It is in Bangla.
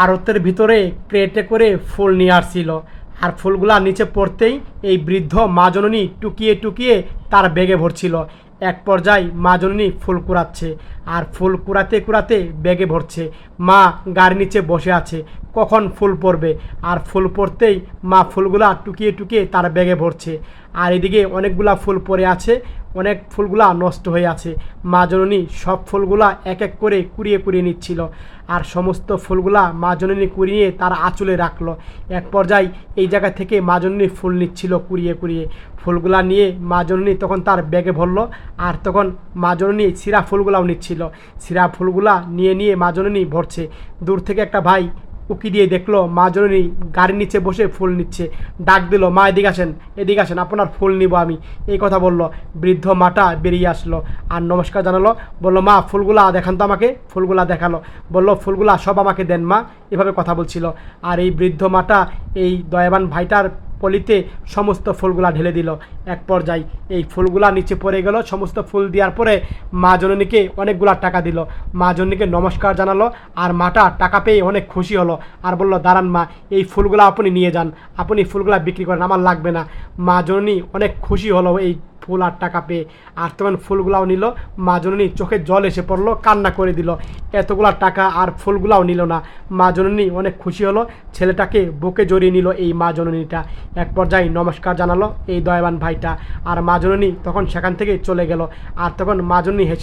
আড়তের ভিতরে ক্রেটে করে ফুল নিয়ে আসছিল। আর ফুলগুলা নিচে পড়তেই এই বৃদ্ধ মা জননী টুকিয়ে টুকিয়ে তার ব্যাগে ভরছিল। এক পর্যায়ে মা জননী ফুল কুড়াচ্ছে, আর ফুল কুড়াতে কুড়াতে ব্যাগে ভরছে। মা গাড়ির নিচে বসে আছে, কখন ফুল পড়বে। আর ফুল পড়তেই মা ফুলগুলা টুকিয়ে টুকিয়ে তার ব্যাগে ভরছে। আর এদিকে অনেকগুলা ফুল পড়ে আছে, অনেক ফুলগুলা নষ্ট হয়ে আছে। মা জননী সব ফুলগুলা এক এক করে কুড়িয়ে কুড়িয়ে নিচ্ছিল। আর সমস্ত ফুলগুলা মা জননী কুড়িয়ে তার আঁচলে রাখলো। এক পর্যায়ে এই জায়গা থেকে মা জননী ফুল নিচ্ছিল কুড়িয়ে কুড়িয়ে। ফুলগুলা নিয়ে মা জননী তখন তার ব্যাগে ভরলো। আর তখন মা জননী ছিঁড়া ফুলগুলাও নিচ্ছিল। ছিঁড়া ফুলগুলা নিয়ে নিয়ে মা জননী ভরছে। দূর থেকে একটা ভাই উকি দিয়ে দেখলো মা জননী গাড়ির নিচে বসে ফুল নিচ্ছে। ডাক দিল, মা এদিকে আসেন, আপনার ফুল নিব আমি। এই কথা বলল। বৃদ্ধ মাটা বেরিয়ে আসলো আর নমস্কার জানালো। বললো, মা ফুলগুলা দেখান তো আমাকে। ফুলগুলা দেখালো। বললো, ফুলগুলা সব আমাকে দেন মা। এভাবে কথা বলছিল। আর এই বৃদ্ধ মাটা এই দয়াবান ভাইটার পলিতে সমস্ত ফুলগুলা ঢেলে দিল। এক পর্যায়ে এই ফুলগুলা নিচে পড়ে গেল। সমস্ত ফুল দেওয়ার পরে মা জননীকে অনেকগুলা টাকা দিল। মা জননীকে নমস্কার জানালো। আর মাটা টাকা পেয়ে অনেক খুশি হলো। আর বলল, দাঁড়ান মা, এই ফুলগুলা আপনি নিয়ে যান, আপনি ফুলগুলা বিক্রি করেন, আমার লাগবে না। মা জননী অনেক খুশি হলো এই ফুল আর টাকা পেয়ে। আর তখন ফুলগুলাও নিল। মা জননী চোখে জল এসে পড়লো, কান্না করে দিল। এতগুলা টাকা আর ফুলগুলাও নিল না। মা জননী অনেক খুশি হলো। ছেলেটাকে বুকে জড়িয়ে নিল এই মা জননীটা। এক পর্যায়ে নমস্কার জানালো এই দয়াবান ভাইটা। আর মা জননী তখন সেখান থেকে চলে গেল। আর তখন মা জননী হেসে